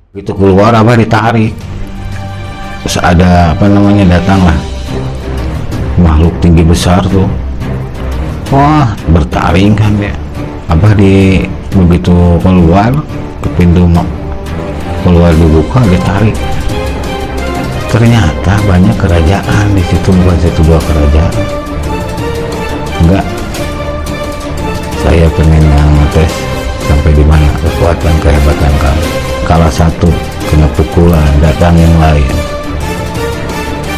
Begitu keluar abah ditarik, terus ada apa namanya, datanglah makhluk tinggi besar tuh. Wah, bertaring kan ya. Abah begitu keluar ke pintu, keluar dibuka, ditarik. Ternyata banyak kerajaan di situ, bukan satu dua kerajaan. Enggak, saya pengen ngetes sampai di mana kekuatan kehebatan kamu. Kalah satu, kena pukulan, datang yang lain.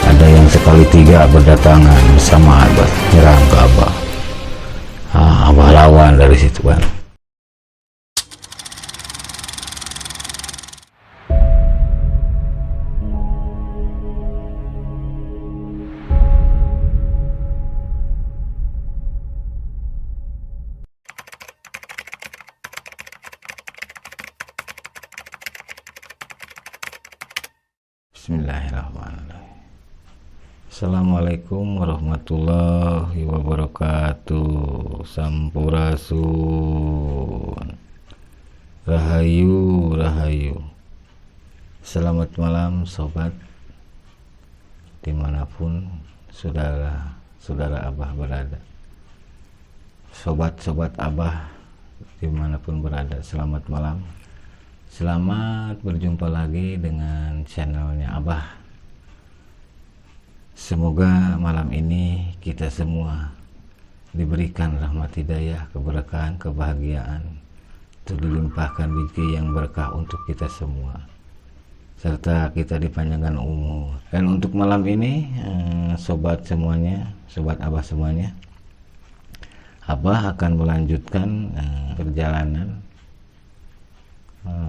Ada yang sekali tiga berdatangan bersama Abah, nyerang ke Abah. Abah lawan dari situ kan. Bismillahirrahmanirrahim. Assalamualaikum warahmatullahi wabarakatuh. Sampurasun. Rahayu, rahayu. Selamat malam sobat, dimanapun saudara Abah berada. Sobat-sobat Abah dimanapun berada, selamat malam. Selamat berjumpa lagi dengan channelnya Abah. Semoga malam ini kita semua diberikan rahmat hidayah, keberkahan, kebahagiaan, dilimpahkan rezeki yang berkah untuk kita semua, serta kita dipanjangkan umur. Dan untuk malam ini, sobat semuanya, sobat Abah semuanya, Abah akan melanjutkan perjalanan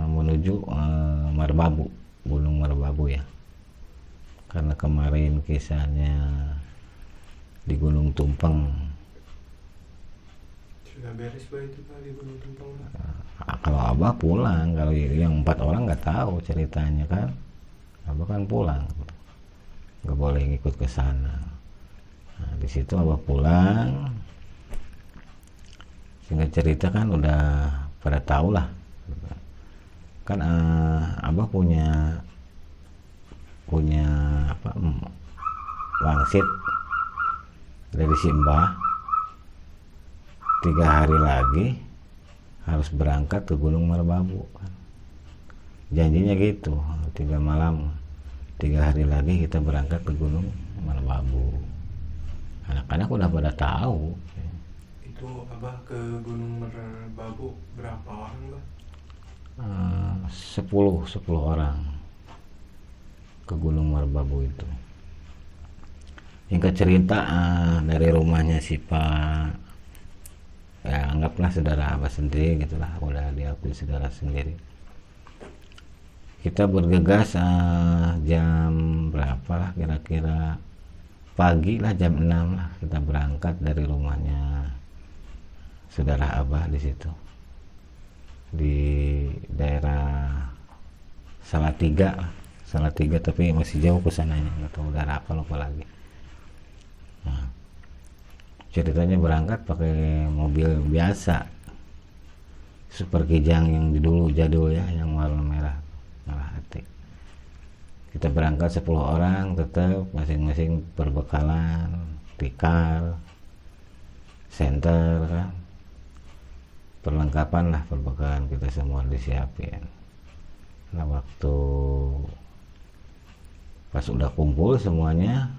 menuju Merbabu, Gunung Merbabu ya. Karena kemarin kisahnya di Gunung Tumpeng sudah beres bah itu Pak di Gunung Tumpeng. Kalau Abah pulang, kalau yang 4 orang nggak tahu ceritanya kan. Abah kan pulang, nggak boleh ngikut ke sana. Nah, di situ Abah pulang, sehingga cerita kan udah pada tahu lah. Kan Abah punya apa, wangsit dari Simbah. 3 hari lagi harus berangkat ke Gunung Merbabu kan. Janjinya gitu, 3 malam, 3 hari lagi kita berangkat ke Gunung Merbabu. Anak-anak udah pada tahu. Itu Abah ke Gunung Merbabu berapa orang Bah? 10 orang ke Gunung Merbabu itu. Singkat cerita, dari rumahnya si Pak, ya anggaplah saudara Abah sendiri gitulah, udah diakui saudara sendiri. Kita bergegas jam berapa lah kira-kira, pagi lah, jam 6 lah kita berangkat dari rumahnya saudara Abah di situ, di daerah Salatiga lah. Salatiga tapi masih jauh ke sananya, nggak tahu daerah apa, lupa lagi. Nah, ceritanya berangkat pakai mobil biasa Super Kijang yang dulu jadul ya, yang warna merah hati. Kita berangkat 10 orang, tetap masing-masing perbekalan, tikar, senter kan, perlengkapan lah, perbekalan kita semua disiapin. Nah, waktu pas udah kumpul semuanya,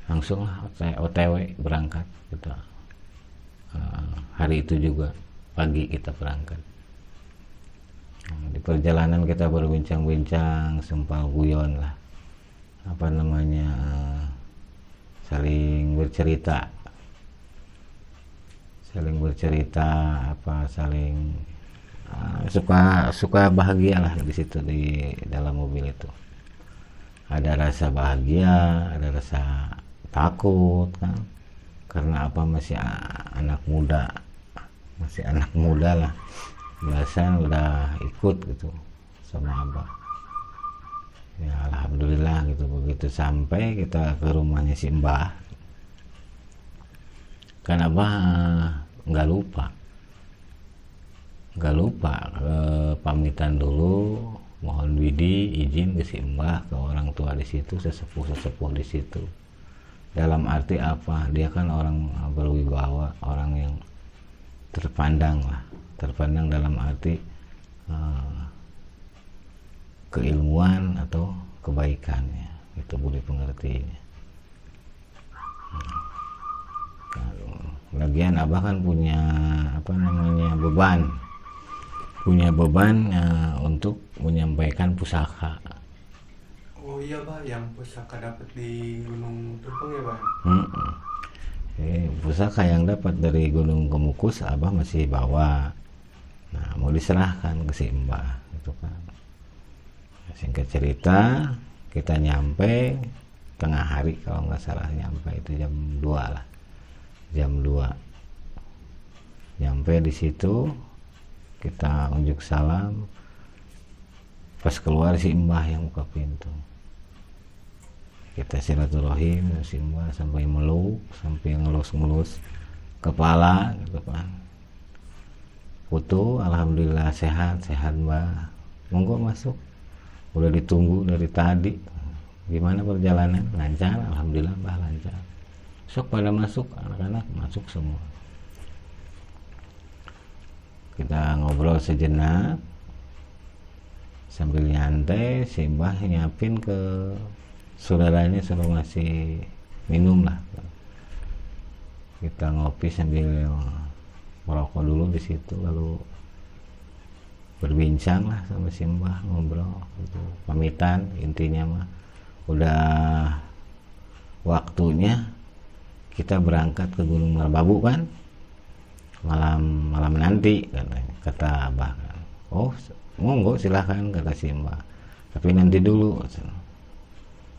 langsung OTW berangkat kita. Hari itu juga pagi kita berangkat. Di perjalanan kita berbincang-bincang, sempal guyon lah, apa namanya, saling bercerita, apa, saling suka bahagia lah di situ, di dalam mobil itu. Ada rasa bahagia, ada rasa takut kan, karena apa, masih anak muda lah, belasan udah ikut gitu sama Abah. Ya alhamdulillah gitu. Begitu sampai kita ke rumahnya si Mbah, kan Abah nggak Gak lupa pamitan dulu, mohon widi izin ke si Mbah, ke orang tua di situ, sesepuh di situ. Dalam arti apa? Dia kan orang berwibawa, orang yang terpandang lah, terpandang dalam arti keilmuan atau kebaikannya, itu budi pengertiannya. Lagian abah kan punya beban untuk menyampaikan pusaka. Oh iya Bah, yang pusaka dapat di Gunung Tumpeng ya Bah? Pusaka yang dapat dari Gunung Kemukus abah masih bawa. Nah, mau diserahkan ke si Mbah gitu kan. Singkat cerita, kita nyampe tengah hari kalau nggak salah, nyampe itu jam 2 lah. Jam 2 nyampe di situ, kita unjuk salam. Pas keluar si Mbah yang buka pintu, kita silaturahim si Mbah sampai meluk, sampai ngelus-ngelus kepala gitu kan. Foto, alhamdulillah sehat Mbah, monggo masuk, udah ditunggu dari tadi. Gimana perjalanan? Lancar, alhamdulillah Mbah, lancar. Sok pada masuk, anak-anak masuk semua. Kita ngobrol sejenak sambil nyantai. Si Mbah nyiapin ke saudaranya, suruh ngasih minum lah. Kita ngopi sambil merokok dulu di situ, lalu berbincang lah sama si Mbah, ngobrol gitu. Pamitan, intinya mah udah waktunya kita berangkat ke Gunung Merbabu kan, malam nanti kata abah kan. Oh monggo silahkan kata si Mbah, tapi nanti dulu,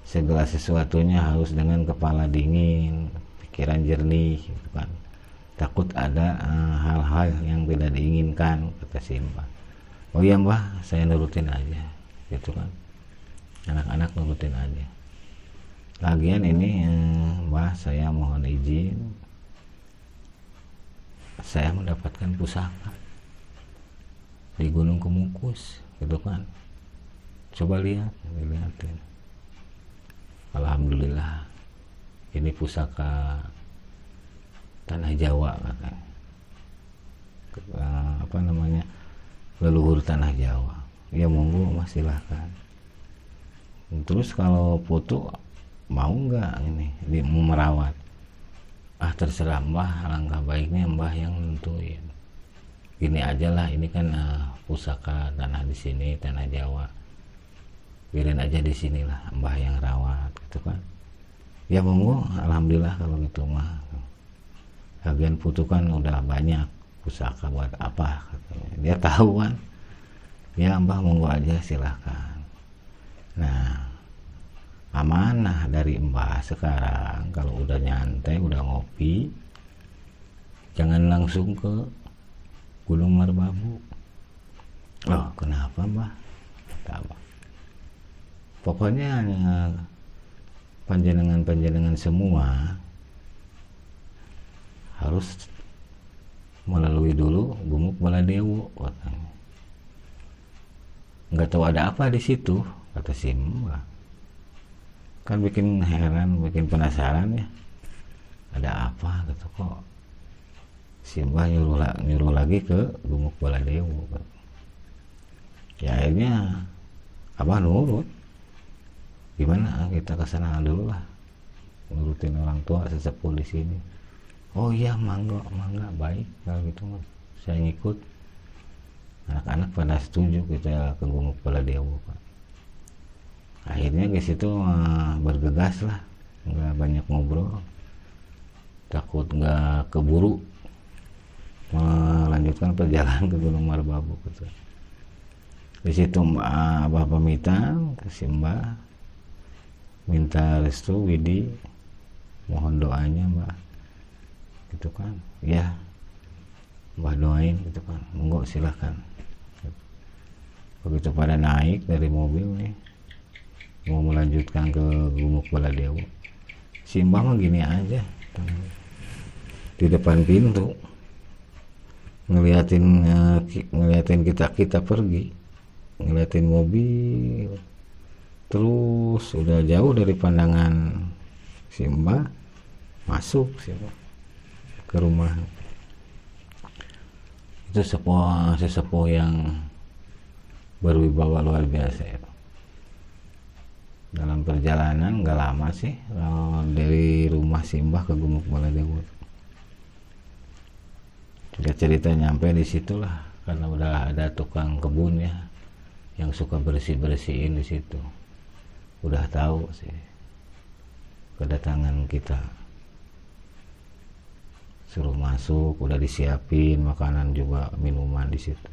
segala sesuatunya harus dengan kepala dingin, pikiran jernih gitu kan. Takut ada hal-hal yang tidak diinginkan kata si Mbah. Oh iya Mbah, saya nurutin aja gitu kan, anak-anak nurutin aja. Lagian ini Mbah, saya mohon izin, saya mendapatkan pusaka di Gunung Kemukus gitu kan. Coba dilihatin. Alhamdulillah, ini pusaka tanah Jawa katanya. Leluhur tanah Jawa. Ya monggo Mas, silahkan. Terus kalau foto mau nggak ini mau merawat? Ah terserah Mbah, alangkah baiknya Mbah yang nentuin. Gini aja lah, ini kan pusaka tanah di sini, tanah Jawa. Biarin aja di sinilah Mbah yang rawat gitu kan. Ya monggo, alhamdulillah kalau gitu mah. Lagian putu kan udah banyak, pusaka buat apa katanya. Dia tahu kan. Ya Mbah monggo aja silahkan. Nah, amanah dari Mbah sekarang, kalau udah nyantai, udah ngopi, jangan langsung ke Gunung Merbabu. Oh kenapa Mbah? Kata Abah, pokoknya panjenengan semua harus melalui dulu Gumuk Baladewo katanya. Nggak tahu ada apa di situ kata si Mbah. Kan bikin heran, bikin penasaran ya, ada apa gitu kok si Mbah nyuruh lagi ke Gumuk Baladewo. Ya akhirnya Abah nurut. Gimana kita kesana dulu lah, nurutin orang tua sesepuh di sini. Oh iya mangga baik kalau gitu Mas, saya ngikut. Anak-anak pada setuju kita ke Gumuk Baladewo Pak. Akhirnya ke situ bergegas lah, nggak banyak ngobrol, takut nggak keburu melanjutkan perjalanan ke Gunung Merbabu gitu. Di situ Abah pamitan ke si Mbah, minta restu widi, mohon doanya Mbah gitu kan. Ya Mbah doain gitu kan, monggo silahkan. Begitu pada naik dari mobil nih, mau melanjutkan ke Gumuk Baladewo, si Mbah mah gini aja di depan pintu ngeliatin kita pergi, ngeliatin mobil, terus udah jauh dari pandangan si Mbah, masuk ke rumah. Itu sesepuh yang berwibawa luar biasa ya. Dalam perjalanan nggak lama sih, dari rumah si Mbah ke Gumuk Baladewa. Cerita nyampe di situlah, karena udah ada tukang kebun ya yang suka bersihin di situ. Udah tahu sih kedatangan kita, suruh masuk, udah disiapin makanan juga, minuman di situ.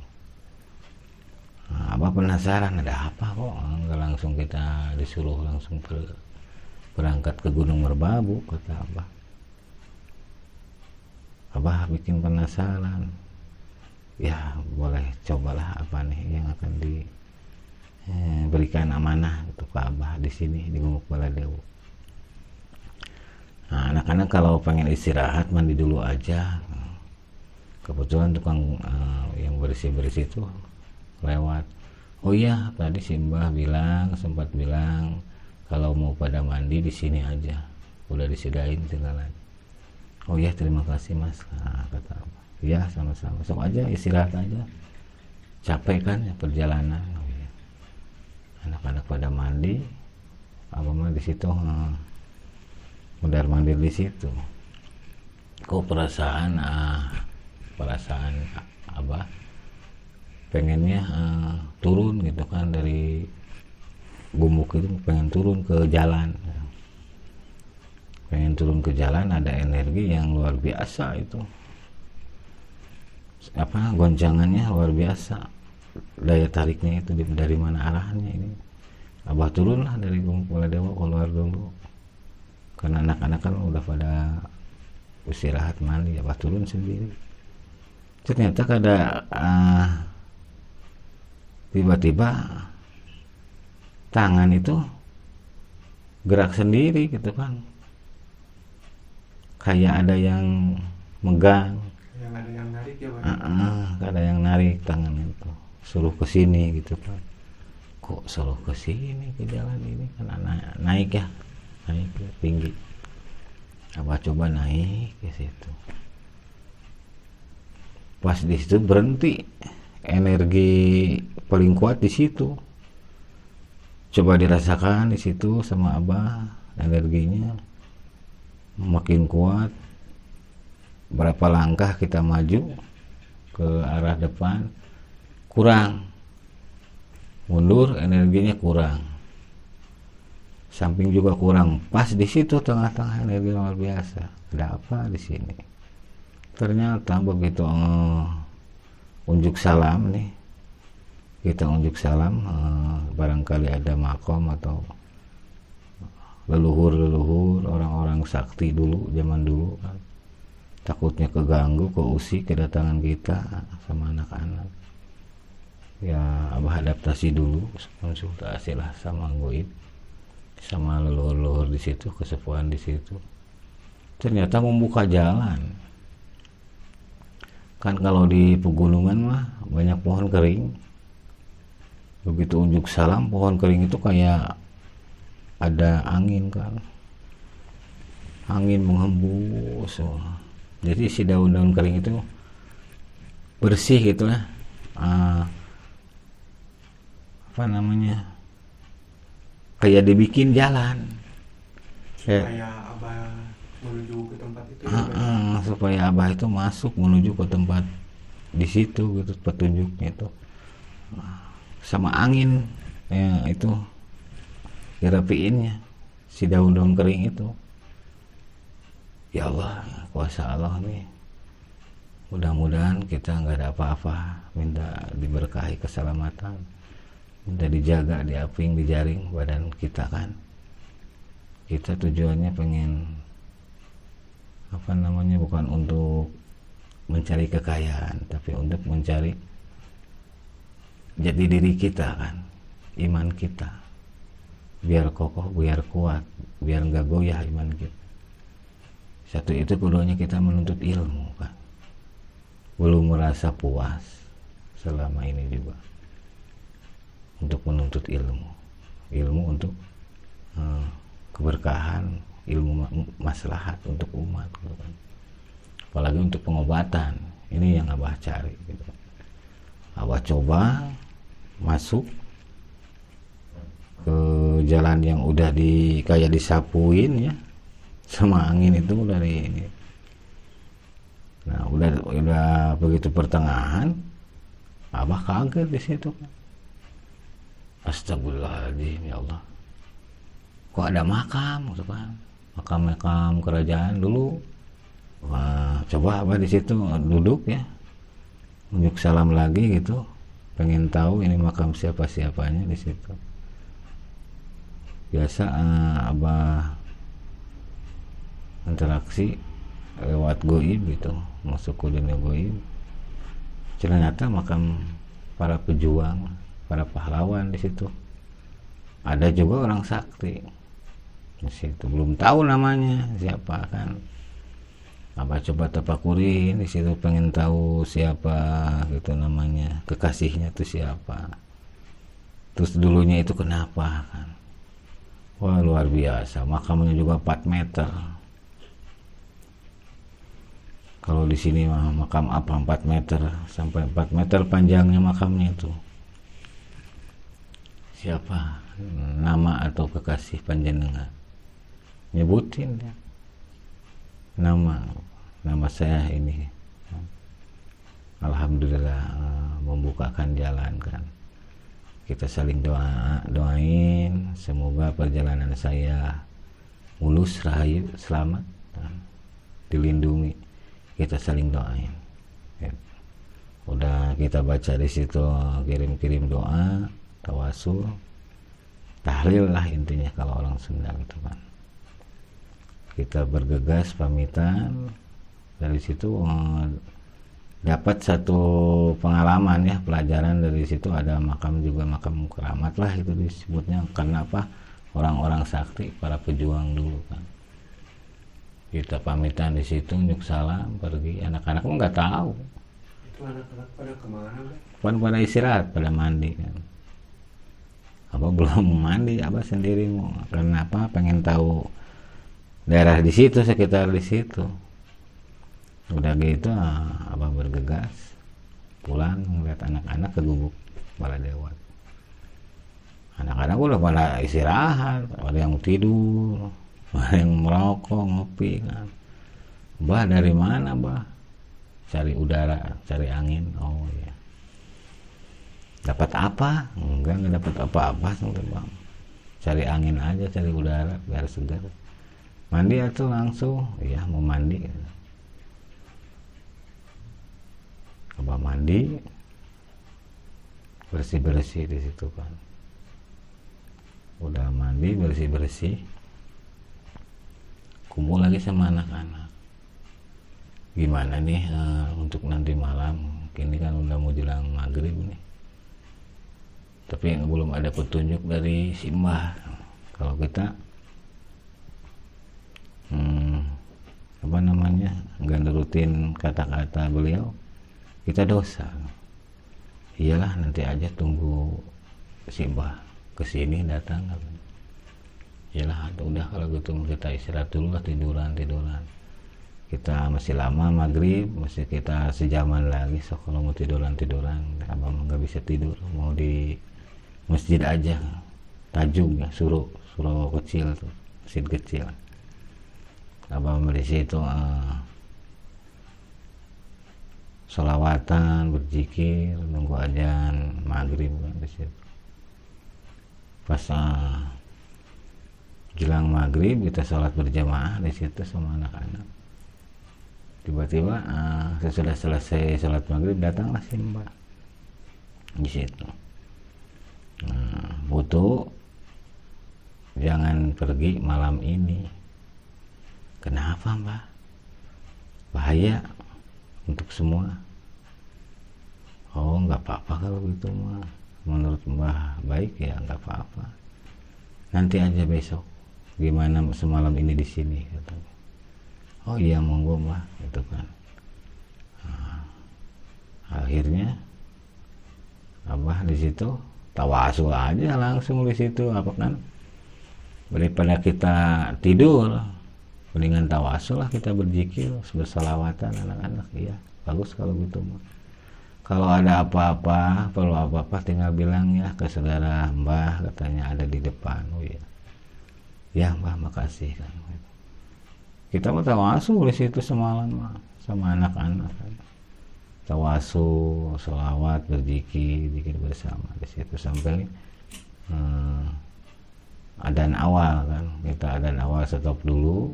Nah, Abah penasaran ada apa kok, nggak langsung kita disuruh langsung berangkat ke Gunung Merbabu, kata Abah. Abah bikin penasaran, ya boleh cobalah apa nih yang akan diberikan amanah untuk ke Abah di sini di Gumuk Baladewa. Nah, anak-anak kalau pengen istirahat mandi dulu aja. Kebetulan tukang yang bersih-bersih itu lewat. Oh iya, tadi si Mbah sempat bilang kalau mau pada mandi di sini aja, udah disediain segalanya. Oh iya, terima kasih Mas, kata Abah. Iya, sama-sama, sok aja istirahat aja, capek kan ya perjalanan. Oh, iya. Anak-anak pada mandi, Abah mah di situ mundar mandir di situ. Kok perasaan Abah pengennya turun gitu kan, dari Gumuk itu pengen turun ke jalan, ada energi yang luar biasa itu, goncangannya luar biasa, daya tariknya itu dari mana arahnya ini. Abah turunlah dari Gumuk Baladewa, keluar dulu karena anak-anak kan udah pada istirahat mandi. Abah turun sendiri. Ternyata tiba-tiba tangan itu gerak sendiri gitu kan, kayak ada yang megang, yang ada yang narik ya Pak. Ada yang narik tangan itu, suruh ke sini gitu kan. Kok suruh ke sini, ke jalan ini kan naik ya tinggi. Abah coba naik ke situ, pas di situ berhenti. Energi paling kuat di situ, coba dirasakan di situ sama Abah, energinya makin kuat. Berapa langkah kita maju ke arah depan, kurang, mundur energinya kurang, samping juga kurang. Pas di situ tengah-tengah energi luar biasa. Ada apa di sini? Ternyata begitu unjuk salam nih, kita unjuk salam, barangkali ada makom atau leluhur orang-orang sakti dulu, zaman dulu kan, takutnya keganggu, keusik kedatangan kita sama anak-anak. Ya Abah adaptasi dulu, konsultasi lah sama goib, sama leluhur di situ, kesepuhan di situ. Ternyata membuka jalan. Kan kalau di pegunungan mah banyak pohon kering. Begitu unjuk salam, pohon kering itu kayak ada angin kan, angin menghembus. Jadi si daun-daun kering itu bersih gitu ya, kayak dibikin jalan supaya Abah menuju ke tempat itu supaya Abah itu masuk menuju ke tempat di situ gitu, petunjuknya itu sama angin ya, itu dirapiinnya si daun-daun kering itu. Ya Allah, kuasa Allah nih, mudah-mudahan kita nggak ada apa-apa, minta diberkahi keselamatan, minta dijaga, diaping, dijaring badan kita kan. Kita tujuannya pengen bukan untuk mencari kekayaan, tapi untuk mencari jati diri kita kan, iman kita biar kokoh, biar kuat, biar nggak goyah iman kita. Satu itu, keduanya kita menuntut ilmu kan. belum merasa puas selama ini juga untuk menuntut ilmu untuk keberkahan, ilmu maslahat untuk umat gitu kan. Apalagi untuk pengobatan, ini yang Abah cari gitu. Abah coba masuk ke jalan yang udah kayak disapuin ya sama angin itu dari ini. Nah udah begitu pertengahan, Abah kaget di situ. Astagfirullahaladzim, ya Allah. Kok ada makam gitu kan? Makam kerajaan dulu. Wah, coba Abah di situ duduk ya. Unjuk salam lagi gitu. Pengen tahu ini makam siapa-siapanya di situ. Biasa Abah interaksi lewat goib gitu, masuk ke dunia goib. Ternyata makam para pejuang, para pahlawan di situ. Ada juga orang sakti di situ, belum tahu namanya siapa kan. Abah coba tapakuri di situ, pengen tahu siapa gitu namanya, kekasihnya itu siapa. Terus dulunya itu kenapa kan. Wah luar biasa, makamnya juga 4 meter. Kalau di sini makam apa 4 meter sampai 4 meter panjangnya makamnya itu. Siapa nama atau kekasih panjenengan? Nyebutin ya. Nama saya ini. Alhamdulillah membukakan jalan kan. Kita saling doain semoga perjalanan saya mulus, rahayu, selamat, dilindungi. Kita saling doain. Udah kita baca di situ, kirim doa, tawasul, tahlil lah intinya kalau orang Sunda gitu kan. Kita bergegas pamitan, dari situ dapat satu pengalaman ya, pelajaran dari situ. Ada makam juga, makam keramat lah itu disebutnya. Karena apa? Orang-orang sakti, para pejuang dulu kan. Kita pamitan di situ, nyuk salam, pergi. Anak-anak pun nggak tahu. Itu anak-anak pada kemana? Pada istirahat, pada mandi kan. Abah belum mandi, Abah sendiri mau. Karena apa? Pengen tahu daerah di situ, sekitar di situ. Udah gitu Abah bergegas pulang, ngeliat anak-anak ke gubuk Baladewat. Anak-anak udah pada istirahat, ada yang tidur, ada yang merokok, ngopi kan. Bah dari mana bah? Cari udara, cari angin. Oh iya. Dapat apa? Enggak dapat apa-apa bang. Cari angin aja, cari udara biar segar. Mandi atau langsung? Iya mau mandi. Abah mandi, bersih-bersih di situ kan. Udah mandi, bersih-bersih, kumpul lagi sama anak-anak. Gimana nih untuk nanti malam? Ini kan udah mau jelang maghrib nih. Tapi belum ada petunjuk dari si Mbah. Kalau kita apa namanya, nggak nurutin kata-kata beliau, kita dosa. Iyalah nanti aja tunggu si Mbah kesini datang. Iyalah udah kalau gitu kita istirahat dulu lah, tiduran. Kita masih lama maghrib, masih kita sejaman lagi. So kalau mau tiduran, abang nggak bisa tidur, mau di masjid aja, Tajung ya, suruh kecil tuh, masjid kecil. Abang di situ sholawatan, berzikir, nunggu azan maghrib kan di situ. Pas jelang maghrib kita sholat berjamaah di situ sama anak-anak. Tiba-tiba sesudah selesai sholat maghrib datanglah si Mbak di situ. Butuh jangan pergi malam ini. Kenapa Mbak? Bahaya untuk semua. Oh nggak apa-apa kalau gitu mah. Menurut Mbah baik ya, nggak apa-apa. Nanti aja besok. Gimana semalam ini di sini? Katanya. Oh iya monggo Mbah, gitu kan. Akhirnya Abah di situ tawasul aja langsung di situ, apa kan, daripada kita tidur mendingan tawasul lah, kita berzikir bersalawatan anak-anak. Iya bagus kalau gitu. Kalau ada apa-apa, perlu apa-apa tinggal bilang ya ke saudara Mbah, katanya ada di depan. Oh iya ya Mbah, makasih kan. Kita mau tawasul di situ semalam sama anak-anak kan. Tawasul, sholawat, berzikir, zikir bersama di situ sampai adzan awal kan. Kita adzan awal stop dulu,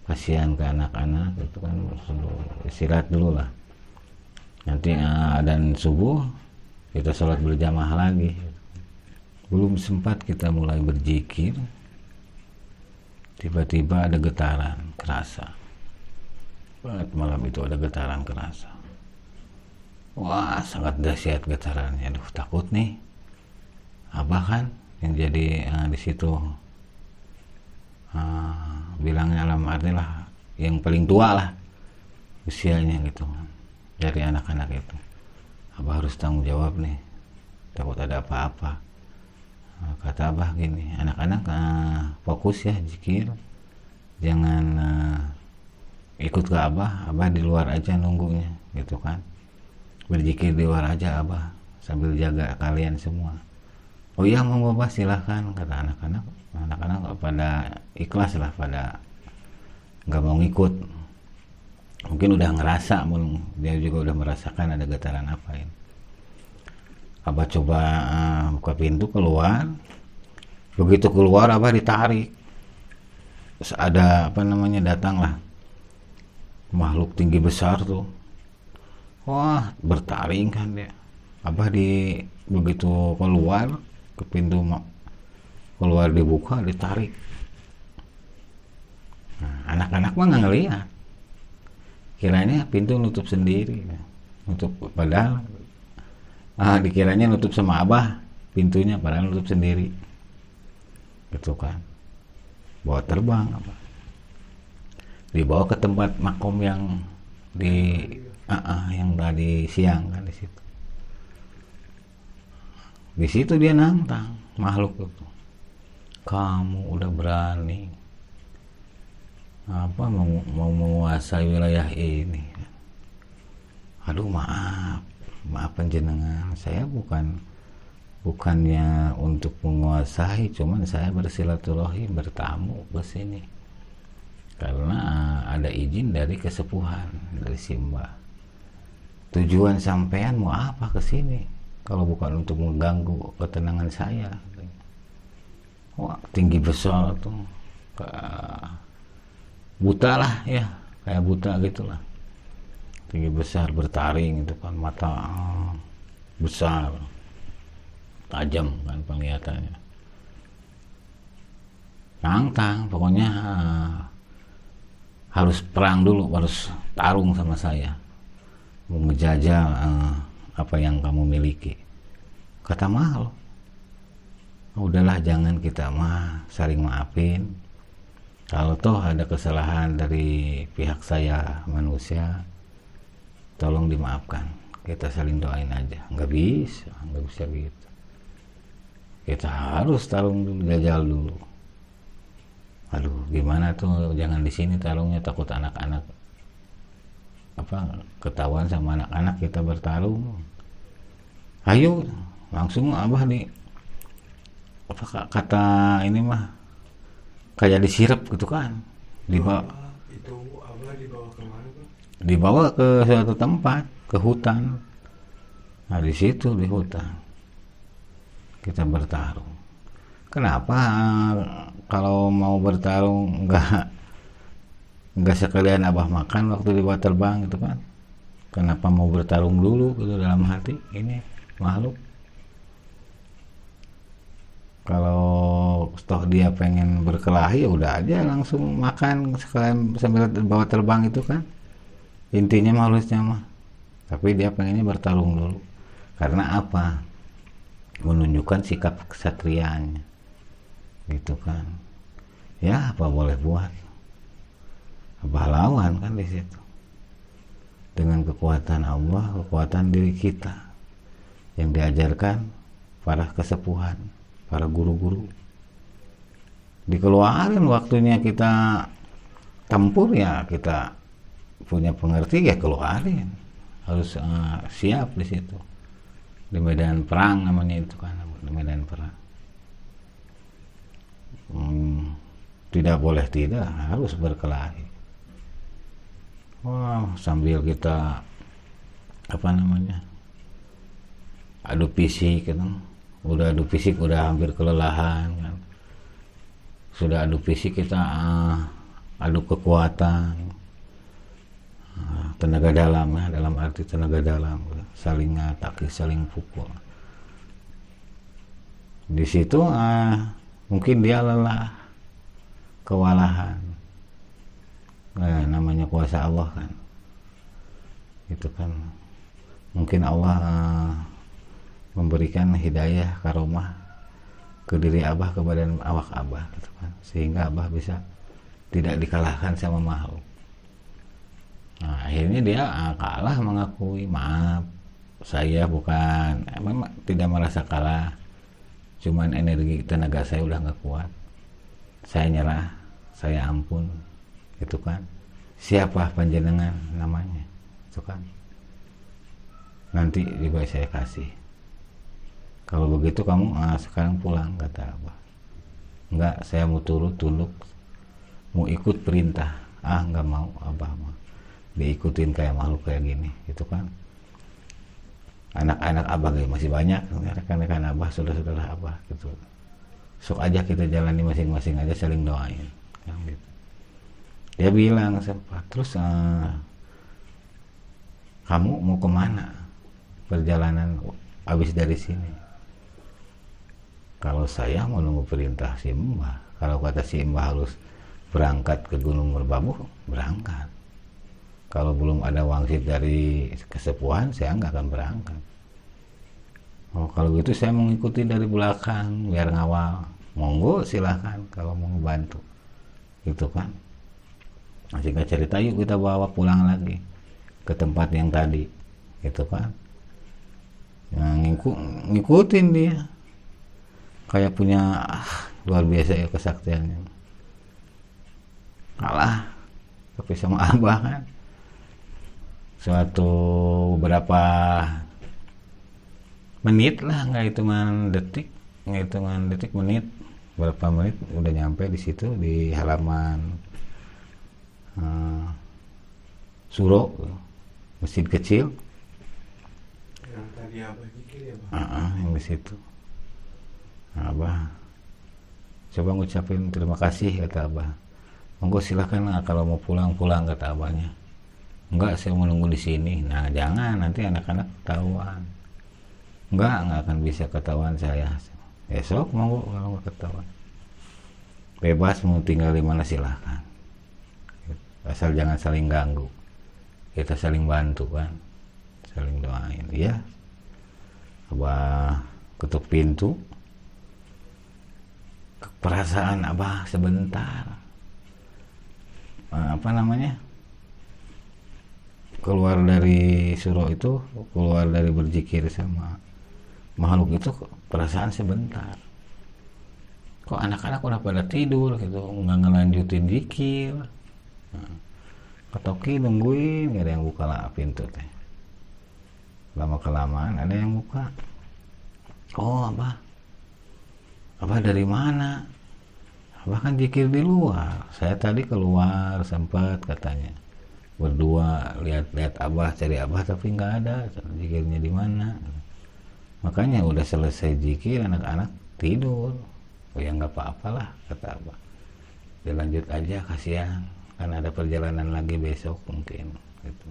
kasihan ke anak-anak itu kan, istirahat dulu lah. Nanti adzan subuh kita sholat berjamaah lagi. Belum sempat kita mulai berzikir, tiba-tiba ada getaran kerasa. Malam itu ada getaran kerasa. Wah, sangat dahsyat getarannya. Aduh, takut nih. Abah kan yang jadi di situ bilangnya alam arti lah, yang paling tua lah usianya gitu dari anak-anak itu. Abah harus tanggung jawab nih, takut ada apa-apa. Kata Abah gini, anak-anak fokus ya zikir, jangan ikut ke Abah di luar aja nunggunya gitu kan. Berzikir di luar aja Abah sambil jaga kalian semua. Oh iya mau Abah silahkan, kata anak-anak. Anak-anak pada ikhlas lah, pada nggak mau ngikut. Mungkin udah ngerasa, dia juga udah merasakan ada getaran apa ini. Abah coba buka pintu keluar. Begitu keluar Abah ditarik. Terus ada apa namanya, datanglah makhluk tinggi besar tuh. Wah, bertaring kan dia. Abah begitu keluar ke pintu keluar dibuka, ditarik. Nah, anak-anak mah nggak ngeliat, kiranya pintu nutup sendiri, nutup, padahal dikiranya nutup sama Abah pintunya, padahal nutup sendiri gitu kan. Bawa terbang Abah, dibawa ke tempat makom yang yang tadi siang kan. Di situ dia nantang makhluk itu, kamu udah berani apa mau menguasai wilayah ini? Aduh, maaf panjenengan, saya bukannya untuk menguasai, cuman saya bersilaturahim, bertamu ke sini karena ada izin dari kesepuhan, dari Simbah. Tujuan sampean mau apa ke sini kalau bukan untuk mengganggu ketenangan saya? Wah, tinggi besar tuh, buta lah ya, kayak buta gitulah, tinggi besar, bertaring itu kan, mata besar, tajam kan penglihatannya, nantang pokoknya. Harus perang dulu, harus tarung sama saya, mau ngejajah apa yang kamu miliki. Kata makhluk, udahlah jangan, kita saling maafin. Kalau toh ada kesalahan dari pihak saya manusia, tolong dimaafkan, kita saling doain aja. Nggak bisa gitu, kita harus tarung dulu, jajal dulu. Aduh, gimana tuh, jangan di sini tarungnya, takut anak-anak ketahuan sama anak-anak kita bertarung. Ayo langsung Abah kata ini mah kayak disirep gitu kan, dibawa. Itu Abah dibawa ke mana, Pak? Dibawa ke suatu tempat, ke hutan. Nah di situ, di hutan kita bertarung. Kenapa kalau mau bertarung nggak sekalian Abah makan waktu dibawa terbang gitu kan? Kenapa mau bertarung dulu gitu dalam hati ini makhluk? Kalau toh dia pengen berkelahi, ya udah aja langsung makan sekalian sambil bawa terbang itu kan, intinya halusnya mah. Tapi dia pengennya bertarung dulu. Karena apa? Menunjukkan sikap kesatriaannya gitu kan. Ya apa boleh buat, Abah lawan kan di situ dengan kekuatan Allah, kekuatan diri kita yang diajarkan para kesepuhan, para guru-guru. Dikeluarin waktunya kita tempur, ya kita punya pengerti, ya keluarin. Harus siap di situ. Di medan perang namanya itu kan, di medan perang. Tidak boleh tidak, harus berkelahi. Wah, sambil kita adu fisik kan. Udah adu fisik udah hampir kelelahan kan. Sudah adu fisik kita adu kekuatan, tenaga dalam ya, dalam arti tenaga dalam, saling ngataki, saling pukul. Di situ mungkin dia lelah, kewalahan. Nah, namanya kuasa Allah kan, itu kan mungkin Allah memberikan hidayah karomah ke diri Abah, ke badan awak Abah gitu kan, sehingga Abah bisa tidak dikalahkan sama makhluk. Nah, akhirnya dia kalah, mengakui, maaf saya bukan, memang tidak merasa kalah, cuman energi tenaga saya udah nggak kuat, saya nyerah, saya ampun, itu kan. Siapa panjenengan namanya, itu kan, nanti juga saya kasih. Kalau begitu kamu sekarang pulang, kata Abah. Enggak, saya mau turut tunduk, mau ikut perintah. Enggak mau, Abah mah diikutin kayak makhluk kayak gini, gitu kan. Anak-anak Abah masih banyak, rekan-rekan Abah, saudara-saudara Abah, gitu. Sok aja kita jalani masing-masing aja, saling doain kan, gitu. Dia bilang sempat, terus kamu mau kemana perjalanan habis dari sini? Kalau saya mau nunggu perintah si Mbah. Kalau kata si Mbah harus berangkat ke Gunung Merbabu, berangkat. Kalau belum ada wangsit dari kesepuhan, saya nggak akan berangkat. Oh, kalau gitu saya mengikuti dari belakang biar ngawal. Monggo silahkan kalau mau membantu, gitu kan. Masih nggak cerita, yuk kita bawa pulang lagi ke tempat yang tadi, gitu kan. Ngikutin dia, kayak punya luar biasa ya kesaktiannya. Kalah tapi sama Abah kan. Suatu beberapa menit lah, nggak hitungan detik, menit, berapa menit udah nyampe di situ, di halaman Suro, masjid kecil yang tadi Abah zikir ya, Bang? yang di situ. Abah coba ngucapin terima kasih, kata Abah. Monggo silakan kalau mau pulang, kata Abahnya. Enggak, saya mau nunggu di sini. Nah, jangan, nanti anak-anak ketahuan. Enggak akan bisa ketahuan saya. Besok monggo kalau nggak ketahuan. Bebas mau tinggal di mana silahkan. Asal jangan saling ganggu. Kita saling bantu kan. Saling doain. Ya. Abah ketuk pintu. Perasaan Abah sebentar. Keluar dari Suro itu, keluar dari berzikir sama makhluk itu, perasaan sebentar. Kok anak-anak udah pada tidur gitu, nggak ngelanjutin zikir. Ketoki nungguin, gak ada yang buka lah pintu teh. Lama kelamaan ada yang buka. Oh, Abah dari mana? Abah kan zikir di luar. Saya tadi keluar sempat, katanya. Berdua lihat-lihat Abah, cari Abah tapi nggak ada. Zikirnya di mana? Makanya udah selesai zikir, anak-anak tidur. Oh ya nggak apa-apalah, kata Abah. Dilanjut aja, kasihan. Kan ada perjalanan lagi besok mungkin. Gitu.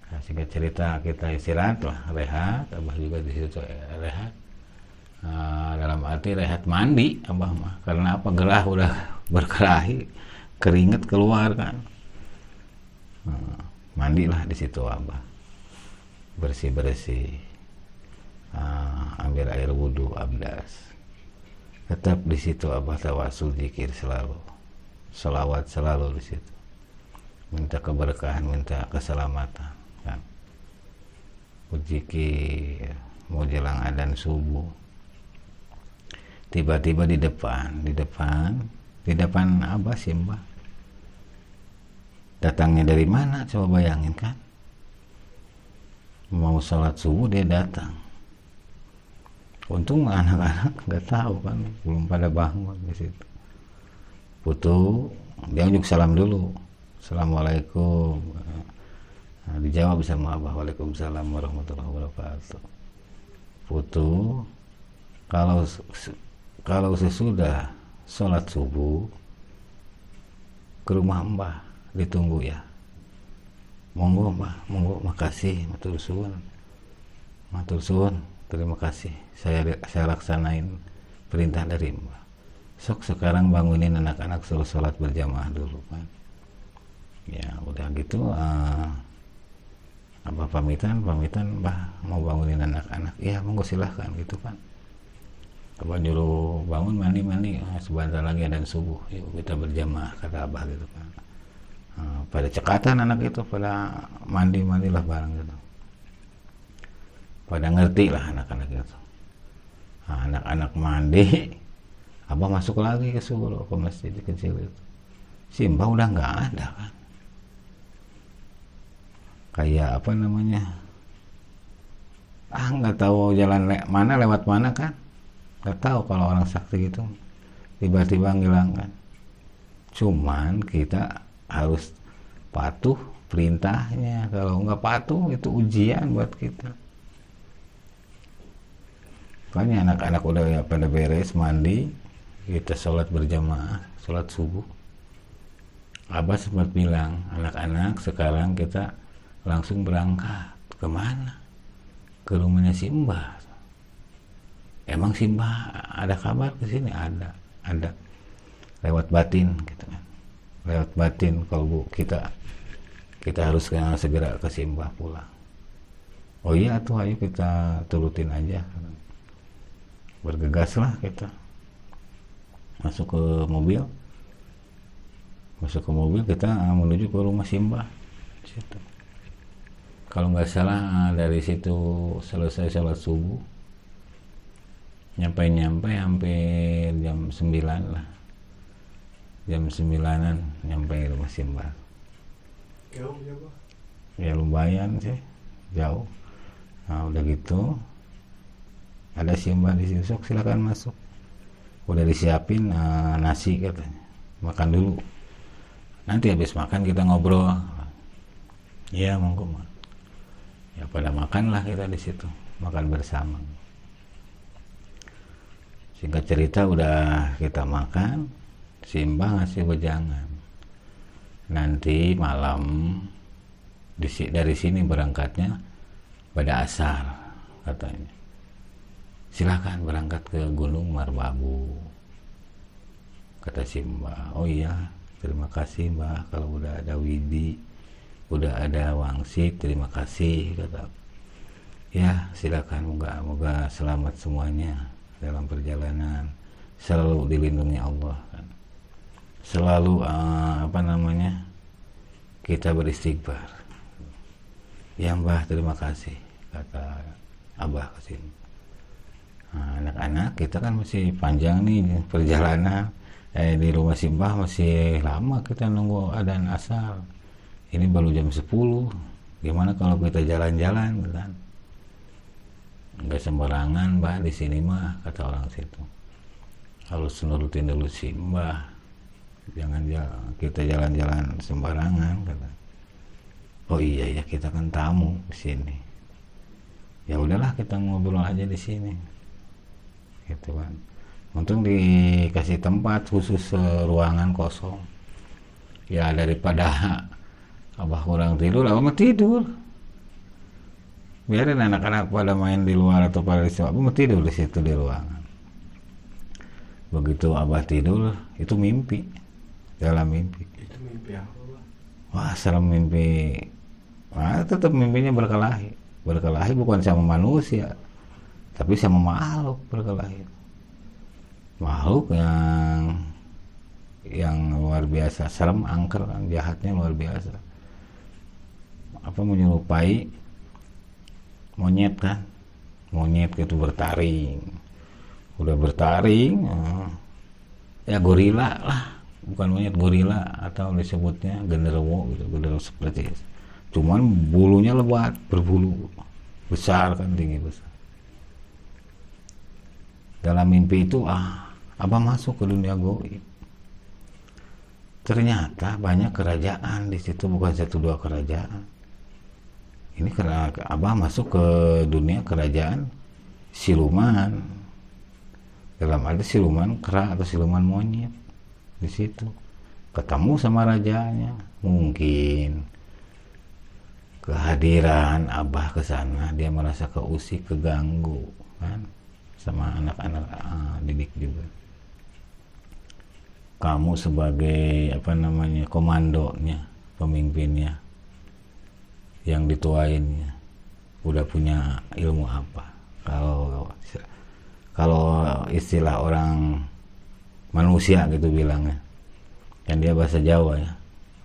Nah, singkat cerita kita istirahat lah, rehat. Abah juga di situ rehat. Dalam arti rehat mandi Abah mah, karena apa, gerah udah berkelahi, keringet keluar kan. Mandilah di situ Abah, bersih, ambil air wudhu, abdas. Tetap di situ Abah tawasul, zikir selalu, selawat selalu di situ, minta keberkahan, minta keselamatan. kan. Ujiki mau jelang adzan subuh, tiba-tiba di depan Abah Simbah. Datangnya dari mana? Coba bayangin kan. Mau sholat subuh dia datang. Untung anak-anak nggak tahu kan, belum pada bangun di situ. Putu, dia unjuk salam dulu. Assalamualaikum. Nah, dijawab sama Abah, Waalaikumsalam warahmatullahi wabarakatuh. Putu, kalau sesudah sholat subuh ke rumah Mbah ditunggu ya. Monggo Mbah, monggo, makasih, matur suwun, terima kasih. Saya laksanain perintah dari Mbah. Sok sekarang bangunin anak-anak suruh sholat berjamaah dulu kan. Ya udah gitu. Abah pamitan Mbah mau bangunin anak-anak. Ya monggo silahkan gitu kan. Abah nyuruh bangun mandi, sebentar lagi adzan subuh, yuk kita berjamaah, kata Abah gitu kan. Pada cekatan anak itu, pada mandilah bareng gitu, pada ngerti lah anak-anak itu. Anak-anak mandi, Abah masuk lagi ke masjid kecil itu. Simbah udah nggak ada kan. Kayak apa namanya, nggak tahu jalan mana, lewat mana kan, nggak tahu kalau orang sakti gitu tiba-tiba ngilang kan. Cuman kita harus patuh perintahnya, kalau nggak patuh itu ujian buat kita. Makanya anak-anak udah ya pada beres mandi, kita sholat berjamaah, sholat subuh. Abah sempat bilang, anak-anak sekarang kita langsung berangkat. Kemana? Ke rumahnya Simbah. Emang Simbah ada kabar ke sini? Ada. Lewat batin gitu kan. Lewat batin kalau Bu kita harus segera ke Simbah pulang. Oh iya tuh, ayo kita turutin aja. Bergegaslah kita. Masuk ke mobil kita menuju ke rumah Simbah. Situ. Kalau nggak salah dari situ selesai sholat subuh, nyampe hampir jam 9 lah, jam 9-an nyampe rumah Simbah. Jauh ya Pak? Ya lumayan sih, jauh. Nah udah gitu ada Simbah di situ, sok silakan masuk. Udah disiapin nasi katanya, makan dulu. Nanti habis makan kita ngobrol. Iya monggo. Ya pada makan lah kita di situ, makan bersama. Singkat cerita udah kita makan, Simbah ngasih wejangan. Nanti malam dari sini berangkatnya pada asar katanya. Silakan berangkat ke Gunung Merbabu, kata Simbah. Oh iya, terima kasih Mbah, kalau udah ada Widi, udah ada Wangsit, terima kasih kata. Ya silakan, moga selamat semuanya dalam perjalanan, selalu dilindungi Allah kan. Selalu kita beristighfar. Ya Mbah, terima kasih, kata Abah kesini. Anak-anak kita kan masih panjang nih perjalanan, di rumah Simbah masih lama kita nunggu adzan asar. Ini baru jam 10. Gimana kalau kita jalan-jalan kan? Nggak sembarangan Mbah di sini mah, kata orang situ. Harus nurutin dulu Simbah. Jangan kita jalan-jalan sembarangan kata. Oh iya ya, kita kan tamu di sini. Ya udahlah kita ngobrol aja di sini. Gitu kan. Untung dikasih tempat khusus ruangan kosong. Ya daripada Abah kurang tidur, Abah mah tidur. Biarin anak-anak pada main di luar atau pada Abah mah tidur di situ di ruangan. Begitu Abah tidur, itu mimpi. Dalam mimpi. Itu mimpi apa Pak? Wah serem mimpi. Wah tetap mimpinya berkelahi. Berkelahi bukan sama manusia, tapi sama makhluk berkelahi. Makhluk yang luar biasa, serem, angker kan, jahatnya luar biasa. menyerupai monyet kan, monyet gitu bertaring, udah bertaring ya gorila lah, bukan monyet, gorila atau disebutnya genderuwo gitu, genderuwo seperti itu. Cuman bulunya lebat, berbulu besar kan, tinggi besar. Dalam mimpi itu abah masuk ke dunia goib. Ternyata banyak kerajaan di situ, bukan 1-2 kerajaan. Ini karena abah masuk ke dunia kerajaan siluman. Dalam arti siluman kera atau siluman monyet di situ. Ketemu sama rajanya. Mungkin kehadiran abah ke sana, dia merasa keusik, keganggu kan, sama anak-anak didik juga. Kamu sebagai komandonya, pemimpinnya, yang dituainnya, udah punya ilmu apa? Kalau istilah orang manusia gitu bilangnya, kan dia bahasa Jawa ya,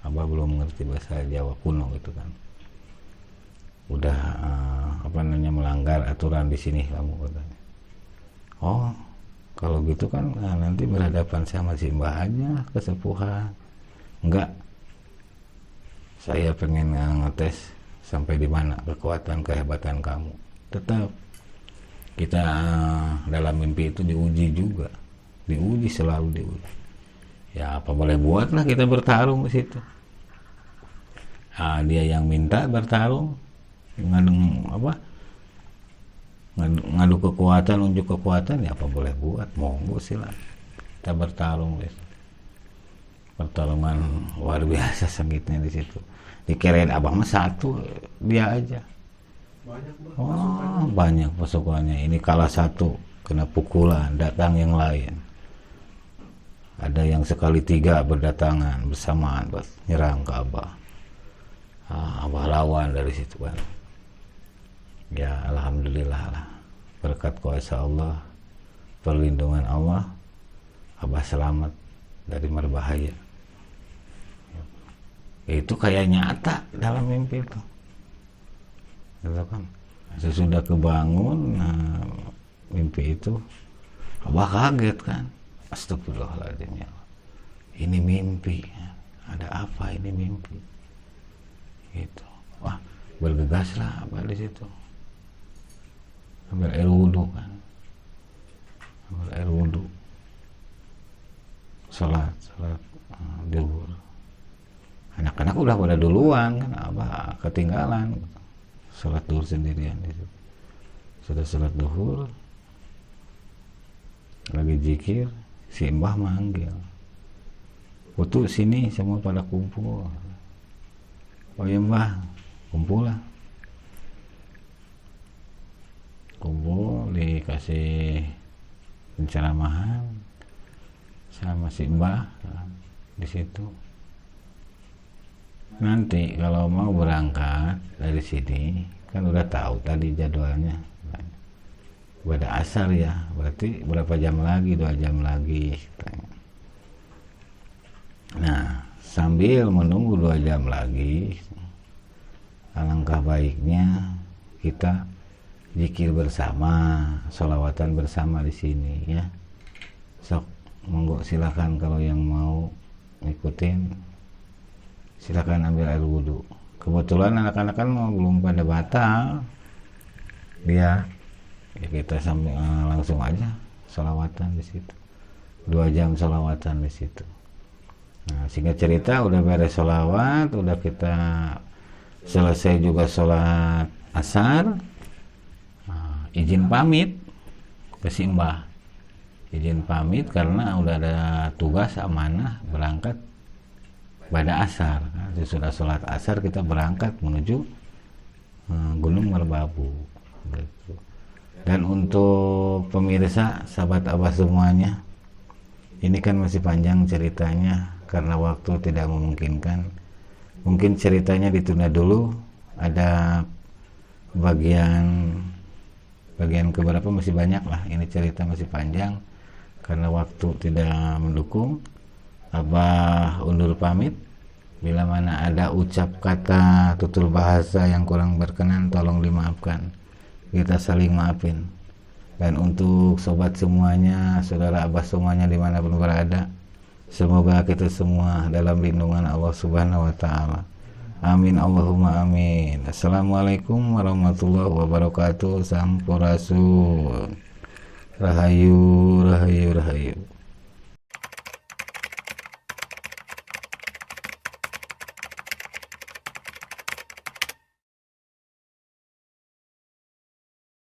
abah belum mengerti bahasa Jawa kuno gitu kan. Udah melanggar aturan di sini kamu katanya. Oh, kalau gitu kan nanti berhadapan sama simbah aja, kesepuhan. Enggak, saya pengen ngetes sampai di mana kekuatan kehebatan kamu. Tetap kita dalam mimpi itu diuji juga, selalu diuji. Ya apa boleh buatlah kita bertarung di situ. Dia yang minta bertarung, ngadu kekuatan, unjuk kekuatan, ya apa boleh buat, monggo silakan kita bertarung. Pertarungan luar biasa sengitnya di situ. Dikirain abah mah satu, dia aja. Banyak pasukannya. Ini kalah satu, kena pukulan, datang yang lain. Ada yang sekali 3 berdatangan bersamaan nyerang ke abah. Abah lawan dari situ kan. Ya alhamdulillah lah, berkat kuasa Allah, perlindungan Allah, abah selamat dari berbahaya. Itu kayak nyata dalam mimpi itu, gitu kan. Sesudah kebangun mimpi itu, abah kaget kan. Astagfirullahaladzim, ya Allah, ini mimpi, ada apa ini mimpi? Gitu. Wah, bergegaslah abah di situ. Ambil air wudhu kan, sholat duhur. Anak-anak udah pada duluan kan, abah ketinggalan sholat duhur sendirian di situ. Sudah sholat duhur, lagi zikir, si mbah manggil, "Putu sini, semua pada kumpul." "Oh ya mbah, kumpul lah." Kumpul, dikasih penceramahan sama si mbah di situ. Nanti kalau mau berangkat dari sini kan udah tahu tadi jadwalnya, pada asar ya, berarti berapa jam lagi? 2 jam lagi. Nah, sambil menunggu 2 jam lagi, alangkah baiknya kita zikir bersama, sholawatan bersama di sini ya. Sok, monggo silakan kalau yang mau ngikutin, silakan ambil air wudhu. Kebetulan anak-anak kan belum pada batal, ya kita sambil langsung aja sholawatan di situ. 2 jam sholawatan di situ. Nah, singkat cerita udah beres sholawat, udah kita selesai juga sholat asar. Izin pamit ke si mbah, izin pamit karena udah ada tugas amanah berangkat pada asar. Sesudah sholat asar kita berangkat menuju Gunung Merbabu gitu. Dan untuk pemirsa, sahabat abah semuanya, ini kan masih panjang ceritanya karena waktu tidak memungkinkan. Mungkin ceritanya ditunda dulu, ada bagian keberapa masih banyak lah, ini cerita masih panjang karena waktu tidak mendukung. Abah undur pamit, Bila mana ada ucap kata tutur bahasa yang kurang berkenan, tolong dimaafkan. Kita saling maafin. Dan untuk sobat semuanya, saudara Abah semuanya dimanapun berada, semoga kita semua dalam lindungan Allah Subhanahu wa Ta'ala. Amin Allahumma amin. Assalamualaikum warahmatullahi wabarakatuh. Sampurasun. Rahayu, rahayu, rahayu.